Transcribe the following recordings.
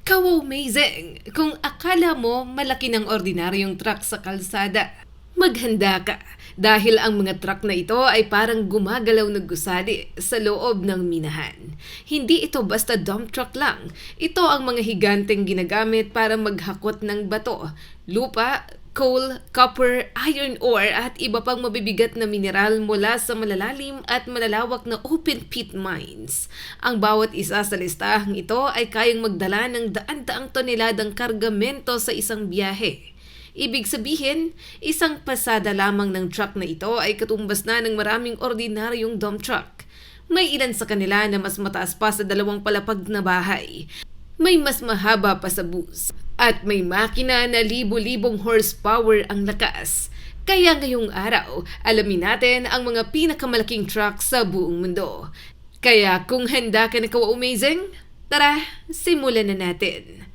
Ka-amazing! Kung akala mo malaki ng ordinaryong truck sa kalsada, maghanda ka dahil ang mga truck na ito ay parang gumagalaw na gusali sa loob ng minahan. Hindi ito basta dump truck lang. Ito ang mga higanteng ginagamit para maghakot ng bato, lupa, coal, copper, iron ore at iba pang mabibigat na mineral mula sa malalalim at malalawak na open pit mines. Ang bawat isa sa listahang ito ay kayang magdala ng daan-daang toneladang kargamento sa isang biyahe. Ibig sabihin, isang pasada lamang ng truck na ito ay katumbas na ng maraming ordinaryong dump truck. May ilan sa kanila na mas mataas pa sa 2 palapag na bahay. May mas mahaba pa sa bus. At may makina na libo-libong horsepower ang lakas. Kaya ngayong araw, alamin natin ang mga pinakamalaking truck sa buong mundo. Kaya kung handa ka na ka-amazing, tara, simulan na natin.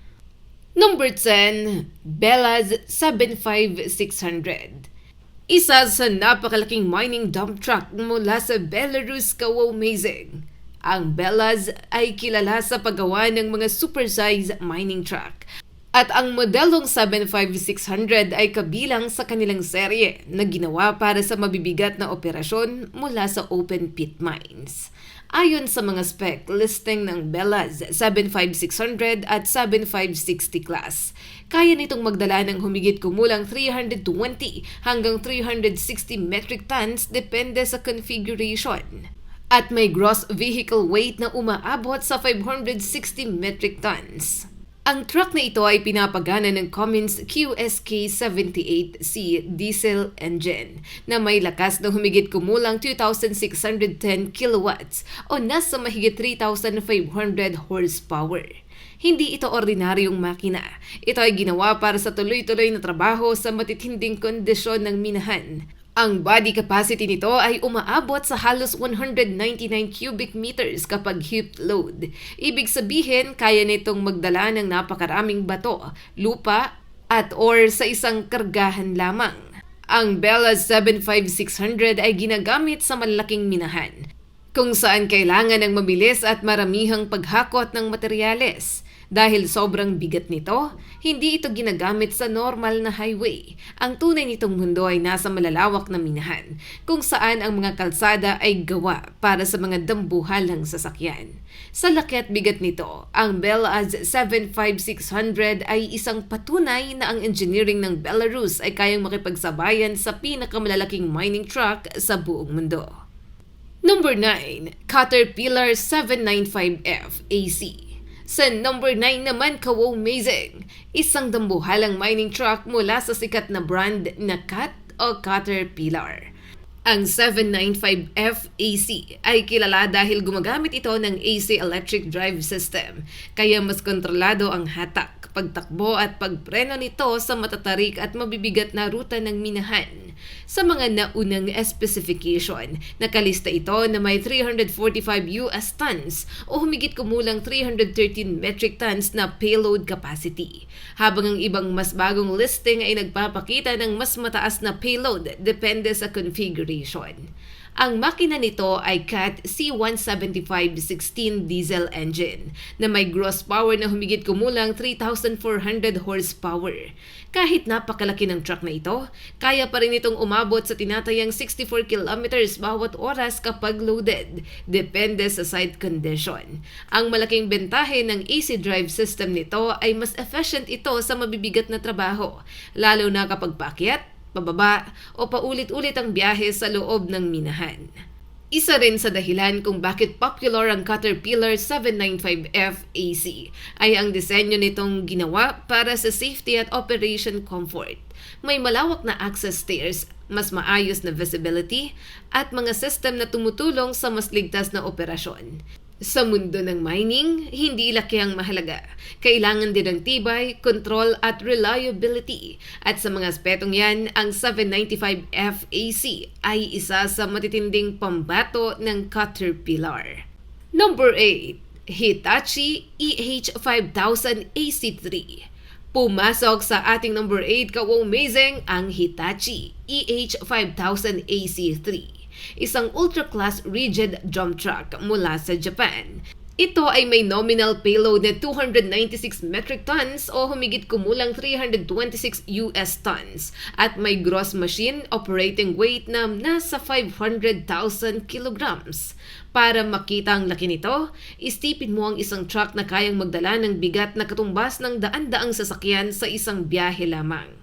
Number 10, Belaz 75600. Isa sa napakalaking mining dump truck mula sa Belarus, ka-amazing. Ang Belaz ay kilala sa paggawa ng mga super-size mining truck. At ang modelong 75600 ay kabilang sa kanilang serye na ginawa para sa mabibigat na operasyon mula sa open pit mines. Ayon sa mga spec listing ng Belaz 75600 at 7560 class, kaya nitong magdala ng humigit kumulang 320 hanggang 360 metric tons depende sa configuration. At may gross vehicle weight na umaabot sa 560 metric tons. Ang truck na ito ay pinapagana ng Cummins QSK78C diesel engine na may lakas na humigit kumulang 2,610 kilowatts o nasa mahigit 3,500 horsepower. Hindi ito ordinaryong makina. Ito ay ginawa para sa tuloy-tuloy na trabaho sa matitinding kondisyon ng minahan. Ang body capacity nito ay umaabot sa halos 199 cubic meters kapag hip load. Ibig sabihin, kaya nitong magdala ng napakaraming bato, lupa, at ore sa isang kargahan lamang. Ang Belaz 75600 ay ginagamit sa malalaking minahan, kung saan kailangan ng mabilis at maramihang paghakot ng materyales. Dahil sobrang bigat nito, hindi ito ginagamit sa normal na highway. Ang tunay nitong mundo ay nasa malalawak na minahan, kung saan ang mga kalsada ay gawa para sa mga dambuhalang sasakyan. Sa laki at bigat nito, ang Belaz 75600 ay isang patunay na ang engineering ng Belarus ay kayang makipagsabayan sa pinakamalalaking mining truck sa buong mundo. Number 9, Caterpillar 795F AC. Sa number 9 naman, ka-amazing, isang dambuhalang mining truck mula sa sikat na brand na CAT o Caterpillar. Ang 795F AC ay kilala dahil gumagamit ito ng AC electric drive system, kaya mas kontrolado ang hatak, pagtakbo at pagpreno nito sa matatarik at mabibigat na ruta ng minahan. Sa mga naunang specification, nakalista ito na may 345 US tons o humigit kumulang 313 metric tons na payload capacity, habang ang ibang mas bagong listing ay nagpapakita ng mas mataas na payload depende sa configuration. Ang makina nito ay CAT C175-16 diesel engine na may gross power na humigit kumulang 3,400 horsepower. Kahit napakalaki ng truck na ito, kaya pa rin itong umabot sa tinatayang 64 kilometers bawat oras kapag loaded, depende sa site condition. Ang malaking bentahe ng AC drive system nito ay mas efficient ito sa mabibigat na trabaho, lalo na kapag paakyat, pababa o paulit-ulit ang biyahe sa loob ng minahan. Isa rin sa dahilan kung bakit popular ang Caterpillar 795F AC ay ang disenyo nitong ginawa para sa safety at operation comfort. May malawak na access stairs, mas maayos na visibility, at mga system na tumutulong sa mas ligtas na operasyon. Sa mundo ng mining, hindi laki ang mahalaga. Kailangan din ng tibay, control at reliability. At sa mga aspetong yan, ang 795F AC ay isa sa matitinding pambato ng Caterpillar. Number 8, Hitachi EH5000 AC3. Pumasok sa ating number 8, ka-amazing, ang Hitachi EH5000 AC3. Isang ultra-class rigid dump truck mula sa Japan. Ito ay may nominal payload na 296 metric tons o humigit kumulang 326 US tons at may gross machine operating weight na nasa 500,000 kilograms. Para makita ang laki nito, isipin mo ang isang truck na kayang magdala ng bigat na katumbas ng daan-daang sasakyan sa isang biyahe lamang.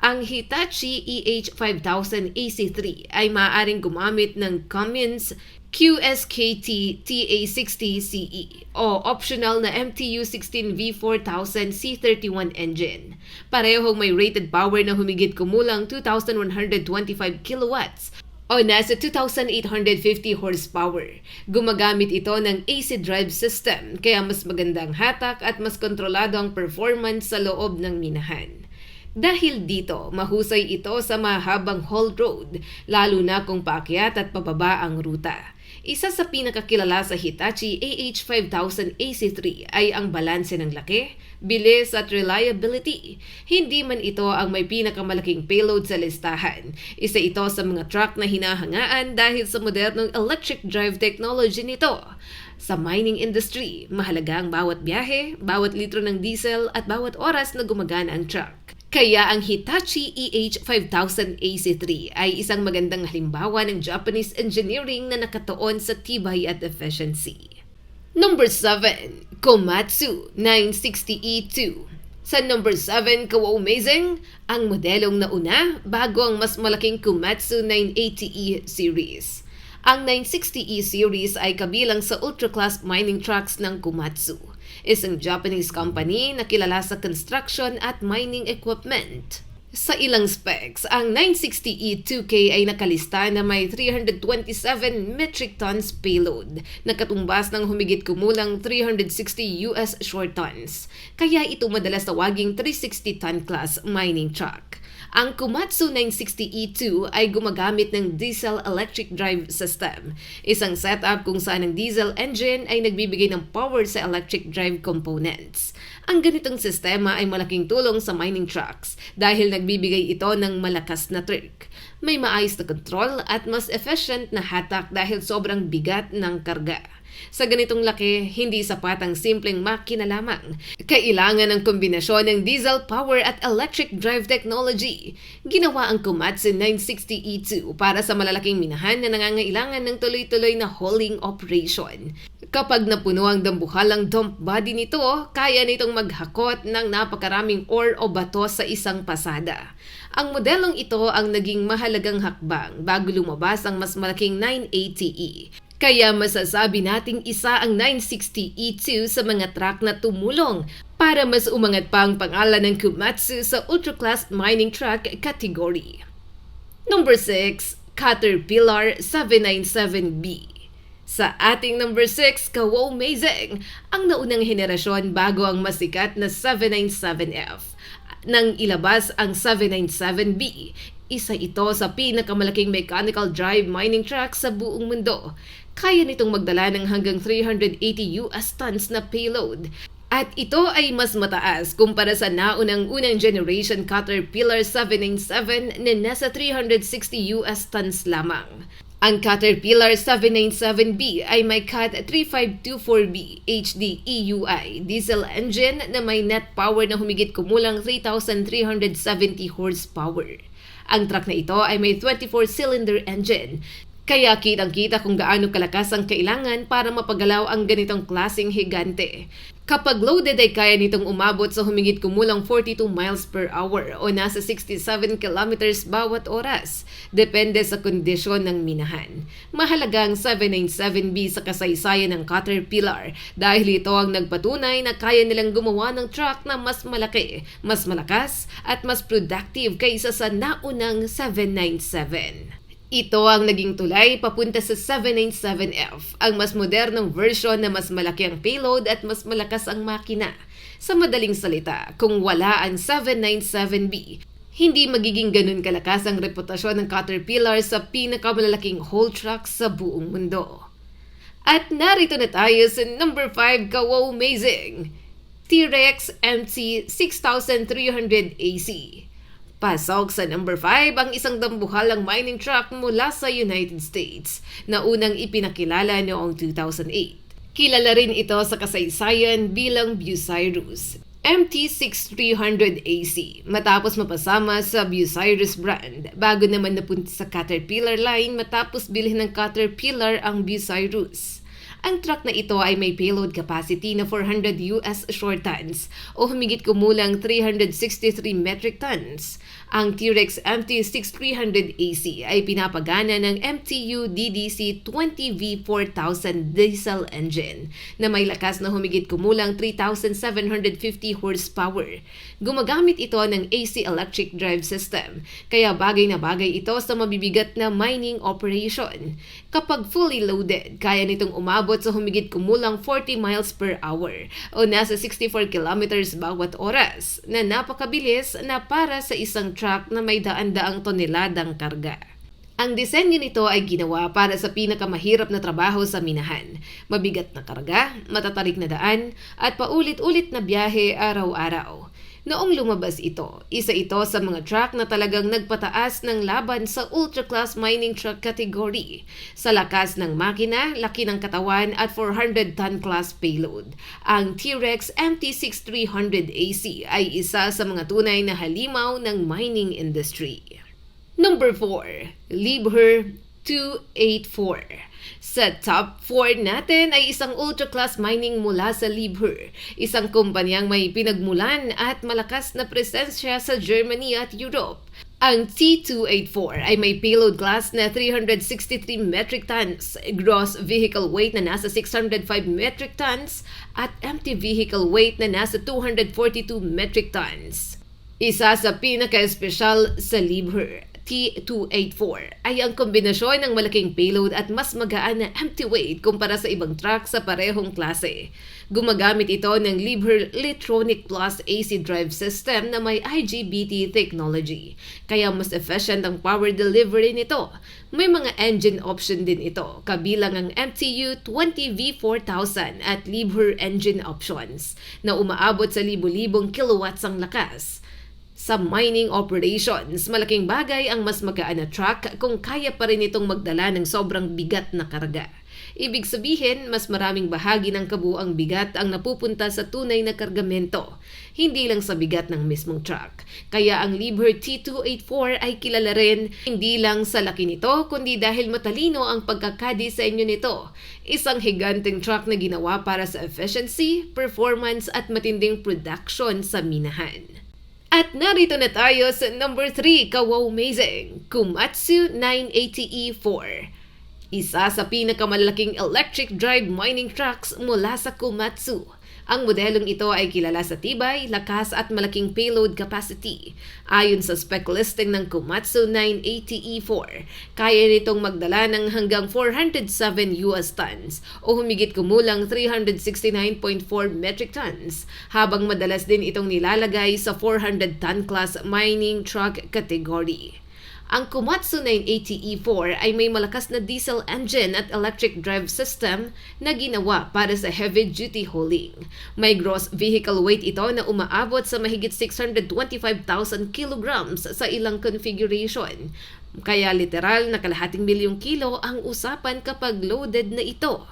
Ang Hitachi EH5000 AC3 ay maaaring gumamit ng Cummins QSKT TA60CE o optional na MTU16 V4000 C31 engine. Parehong may rated power na humigit kumulang 2,125 kilowatts o nasa 2,850 horsepower. Gumagamit ito ng AC drive system kaya mas magandang hatak at mas kontrolado ang performance sa loob ng minahan. Dahil dito, mahusay ito sa mahabang haul road, lalo na kung paakyat at pababa ang ruta. Isa sa pinakakilala sa Hitachi AH5000 AC3 ay ang balanse ng laki, bilis at reliability. Hindi man ito ang may pinakamalaking payload sa listahan. Isa ito sa mga truck na hinahangaan dahil sa modernong electric drive technology nito. Sa mining industry, mahalaga ang bawat biyahe, bawat litro ng diesel at bawat oras na gumagana ang truck. Kaya ang Hitachi EH5000 AC3 ay isang magandang halimbawa ng Japanese engineering na nakatuon sa tibay at efficiency. Number 7. Komatsu 960E2. Sa number 7, kaw-amazing, ang modelong nauna bago ang mas malaking Komatsu 980E series. Ang 960E series ay kabilang sa ultra-class mining trucks ng Komatsu, isang Japanese company na kilala sa construction at mining equipment. Sa ilang specs, ang 960E2K ay nakalista na may 327 metric tons payload, na katumbas ng humigit kumulang 360 US short tons. Kaya ito madalas tawaging 360-ton class mining truck. Ang Komatsu 960E2 ay gumagamit ng diesel-electric drive system, isang setup kung saan ang diesel engine ay nagbibigay ng power sa electric drive components. Ang ganitong sistema ay malaking tulong sa mining trucks dahil nagbibigay ito ng malakas na torque. May maayos na control at mas efficient na hatak dahil sobrang bigat ng karga. Sa ganitong laki, hindi sapat ang simpleng makina lamang. Kailangan ng kombinasyon ng diesel power at electric drive technology. Ginawa ang Komatsu 960E2 para sa malalaking minahan na nangangailangan ng tuloy-tuloy na hauling operation. Kapag napuno ang dambuhalang dump body nito, kaya nitong maghakot ng napakaraming ore o bato sa isang pasada. Ang modelong ito ang naging mahalagang hakbang bago lumabas ang mas malaking 980E. Kaya masasabi nating isa ang 960E2 sa mga truck na tumulong para mas umangat pa ang pangalan ng Komatsu sa ultra-class mining truck category. Number 6. Caterpillar 797B. Sa ating number 6, kaw-amazing, ang naunang henerasyon bago ang masikat na 797F. Nang ilabas ang 797B, isa ito sa pinakamalaking mechanical drive mining truck sa buong mundo. Kaya nitong magdala ng hanggang 380 US tons na payload. At ito ay mas mataas kumpara sa naunang-unang generation Caterpillar 797 na nasa 360 US tons lamang. Ang Caterpillar 797B ay may CAT 3524B HD EUI diesel engine na may net power na humigit kumulang 3,370 horsepower. Ang truck na ito ay may 24-cylinder engine. Kaya kitang-kita kung gaano kalakas ang kailangan para mapagalaw ang ganitong klaseng higante. Kapag loaded ay kaya nitong umabot sa humigit kumulang 42 miles per hour o nasa 67 kilometers bawat oras, depende sa kondisyon ng minahan. Mahalagang 797B sa kasaysayan ng Caterpillar dahil ito ang nagpatunay na kaya nilang gumawa ng truck na mas malaki, mas malakas at mas productive kaysa sa naunang 797. Ito ang naging tulay papunta sa 797F, ang mas modernong version na mas malaki ang payload at mas malakas ang makina. Sa madaling salita, kung wala ang 797B, hindi magiging ganun kalakas ang reputasyon ng Caterpillar sa pinakamalalaking haul truck sa buong mundo. At narito na tayo sa number 5, kaw-amazing, T-Rex MT6300 AC. Pasok sa number 5 ang isang dambuhalang mining truck mula sa United States na unang ipinakilala noong 2008. Kilala rin ito sa kasaysayan bilang Bucyrus MT6300AC matapos mapasama sa Bucyrus brand bago naman napunta sa Caterpillar line matapos bilhin ng Caterpillar ang Bucyrus. Ang truck na ito ay may payload capacity na 400 US short tons o humigit kumulang 363 metric tons. Ang T-Rex MT6300AC ay pinapagana ng MTU DDC 20V4000 diesel engine na may lakas na humigit kumulang 3,750 horsepower. Gumagamit ito ng AC electric drive system, kaya bagay na bagay ito sa mabibigat na mining operation. Kapag fully loaded, kaya nitong umabot sa humigit kumulang 40 miles per hour o nasa 64 kilometers bawat oras na napakabilis na para sa isang truck na may daan-daang toneladang karga. Ang disenyo nito ay ginawa para sa pinakamahirap na trabaho sa minahan, mabigat na karga, matatarik na daan, at paulit-ulit na biyahe araw-araw. Noong lumabas ito, isa ito sa mga truck na talagang nagpataas ng laban sa ultra-class mining truck category. Sa lakas ng makina, laki ng katawan at 400-ton class payload. Ang T-Rex MT6300AC ay isa sa mga tunay na halimaw ng mining industry. Number 4. Liebherr 284. Sa top 4 natin ay isang ultra-class mining mula sa Liebherr, isang kumpanyang may pinagmulan at malakas na presensya sa Germany at Europe. Ang T284 ay may payload class na 363 metric tons, gross vehicle weight na nasa 605 metric tons, at empty vehicle weight na nasa 242 metric tons. Isa sa pinaka-espesyal sa Liebherr T284 ay ang kombinasyon ng malaking payload at mas magaan na empty weight kumpara sa ibang truck sa parehong klase. Gumagamit ito ng Liebherr Litronic Plus AC drive system na may IGBT technology, kaya mas efficient ang power delivery nito. May mga engine option din ito, kabilang ang MTU 20V4000 at Liebherr engine options na umaabot sa libu-libong kilowatts ang lakas. Sa mining operations, malaking bagay ang mas magaan na truck kung kaya pa rin itong magdala ng sobrang bigat na karga. Ibig sabihin, mas maraming bahagi ng kabuuang bigat ang napupunta sa tunay na kargamento, hindi lang sa bigat ng mismong truck. Kaya ang Liebherr T284 ay kilala rin hindi lang sa laki nito, kundi dahil matalino ang pagkakadesenyo nito. Isang higanteng truck na ginawa para sa efficiency, performance at matinding production sa minahan. At narito na tayo sa number 3, ka-wow-mazing, Komatsu 980E4. Isa sa pinakamalaking electric drive mining trucks mula sa Komatsu. Ang modelong ito ay kilala sa tibay, lakas at malaking payload capacity. Ayon sa spec listing ng Komatsu 980E4, kaya nitong magdala ng hanggang 407 US tons o humigit kumulang 369.4 metric tons, habang madalas din itong nilalagay sa 400-ton class mining truck category. Ang Komatsu 980E4 ay may malakas na diesel engine at electric drive system na ginawa para sa heavy-duty hauling. May gross vehicle weight ito na umaabot sa mahigit 625,000 kilograms sa ilang configuration. Kaya literal na kalahating milyong kilo ang usapan kapag loaded na ito.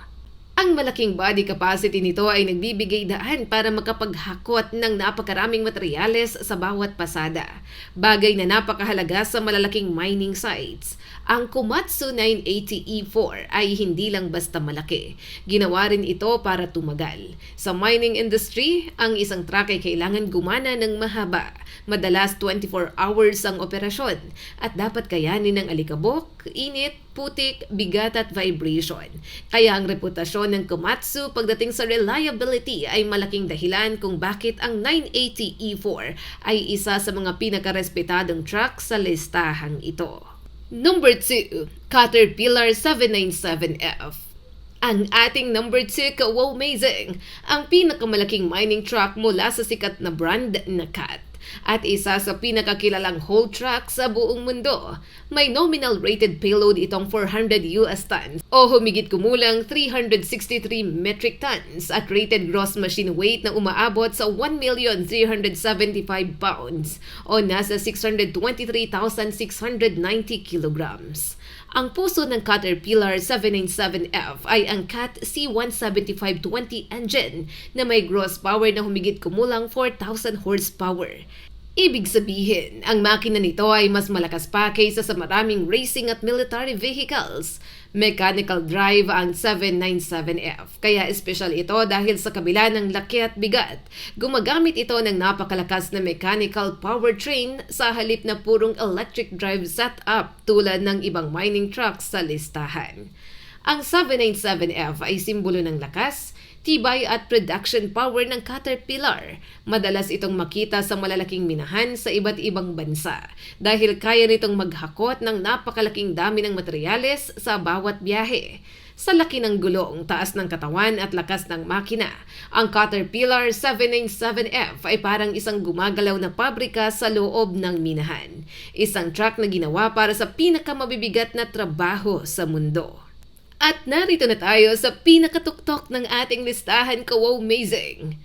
Ang malaking body capacity nito ay nagbibigay daan para makapaghakot ng napakaraming materyales sa bawat pasada, bagay na napakahalaga sa malalaking mining sites. Ang Komatsu 980E4 ay hindi lang basta malaki. Ginawa rin ito para tumagal. Sa mining industry, ang isang truck ay kailangan gumana ng mahaba. Madalas 24 hours ang operasyon at dapat kayanin ng alikabok, init, putik, bigat at vibration. Kaya ang reputasyon ng Komatsu pagdating sa reliability ay malaking dahilan kung bakit ang 980E4 ay isa sa mga pinakarespetadong truck sa listahang ito. Number 2, Caterpillar 797F. Ang ating number 2, ka-wow-mazing, ang pinakamalaking mining truck mula sa sikat na brand na CAT. At isa sa pinakakilalang haul truck sa buong mundo. May nominal rated payload itong 400 US tons o humigit kumulang 363 metric tons at rated gross machine weight na umaabot sa 1,375 pounds o nasa 623,690 kilograms. Ang puso ng Caterpillar 797F ay ang CAT C17520 engine na may gross power na humigit kumulang 4,000 horsepower. Ibig sabihin, ang makina nito ay mas malakas pa kaysa sa maraming racing at military vehicles. Mechanical drive ang 797F, kaya espesyal ito dahil sa kabila ng laki at bigat, gumagamit ito ng napakalakas na mechanical powertrain sa halip na purong electric drive setup tulad ng ibang mining trucks sa listahan. Ang 797F ay simbolo ng lakas, tibay at production power ng Caterpillar. Madalas itong makita sa malalaking minahan sa iba't ibang bansa dahil kaya nitong maghakot ng napakalaking dami ng materyales sa bawat biyahe. Sa laki ng gulong, taas ng katawan at lakas ng makina, ang Caterpillar 797F ay parang isang gumagalaw na pabrika sa loob ng minahan. Isang truck na ginawa para sa pinakamabibigat na trabaho sa mundo. At narito na tayo sa pinakatuktok ng ating listahan ka-wow-mazing.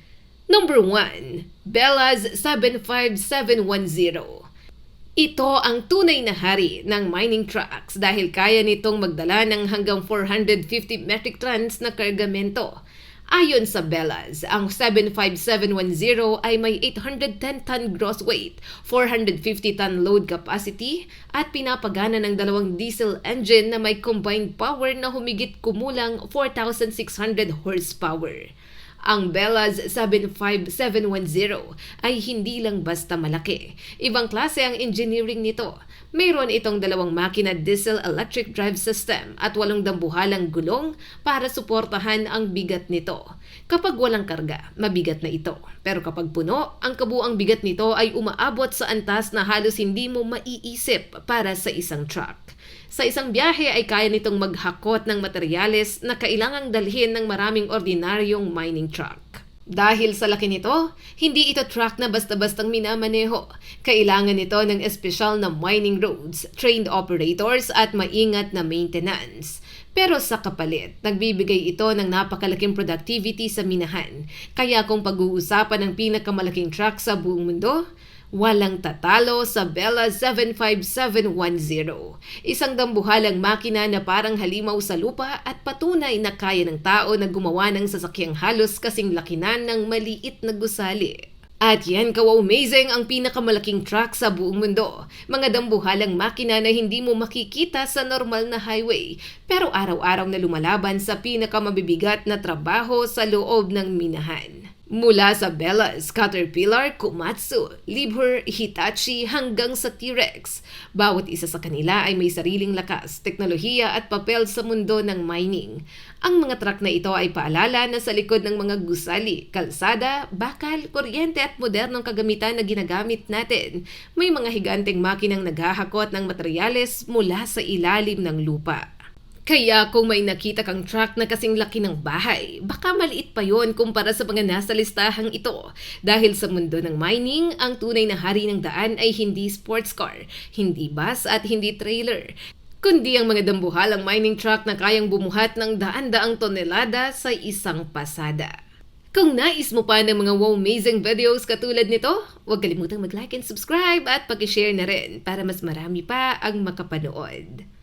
Number 1, Bellas 75710. Ito ang tunay na hari ng mining trucks dahil kaya nitong magdala ng hanggang 450 metric tons na kargamento. Ayon sa Bellas, ang 75710 ay may 810-ton gross weight, 450-ton load capacity at pinapagana ng dalawang diesel engine na may combined power na humigit kumulang 4,600 horsepower. Ang Bellas 75710 ay hindi lang basta malaki. Ibang klase ang engineering nito. Mayroon itong dalawang makina diesel-electric drive system at 8 dambuhalang gulong para suportahan ang bigat nito. Kapag walang karga, mabigat na ito. Pero kapag puno, ang kabuang bigat nito ay umaabot sa antas na halos hindi mo maiisip para sa isang truck. Sa isang biyahe ay kaya nitong maghakot ng materyales na kailangang dalhin ng maraming ordinaryong mining truck. Dahil sa laki nito, hindi ito truck na basta-bastang minamaneho. Kailangan nito ng espesyal na mining roads, trained operators at maingat na maintenance. Pero sa kapalit, nagbibigay ito ng napakalaking productivity sa minahan. Kaya kung pag-uusapan ng pinakamalaking truck sa buong mundo, walang tatalo sa Bellas 75710. Isang dambuhalang makina na parang halimaw sa lupa at patunay na kaya ng tao na gumawa ng sasakyang halos kasing lakinan ng maliit na gusali. At yan ka-wow-mazing ang pinakamalaking truck sa buong mundo. Mga dambuhalang makina na hindi mo makikita sa normal na highway, pero araw-araw na lumalaban sa pinakamabibigat na trabaho sa loob ng minahan. Mula sa Bellas, Caterpillar, Komatsu, Liebherr, Hitachi hanggang sa T-Rex, bawat isa sa kanila ay may sariling lakas, teknolohiya at papel sa mundo ng mining. Ang mga truck na ito ay paalala na sa likod ng mga gusali, kalsada, bakal, kuryente at modernong kagamitan na ginagamit natin, may mga higanteng makinang naghahakot ng materyales mula sa ilalim ng lupa. Kaya kung may nakita kang truck na kasing laki ng bahay, baka maliit pa yon kumpara sa mga nasa listahang ito. Dahil sa mundo ng mining, ang tunay na hari ng daan ay hindi sports car, hindi bus at hindi trailer, kundi ang mga dambuhalang mining truck na kayang bumuhat ng daan-daang tonelada sa isang pasada. Kung nais mo pa ng mga wow-mazing videos katulad nito, huwag kalimutang mag-like and subscribe at pag-share na rin para mas marami pa ang makapanood.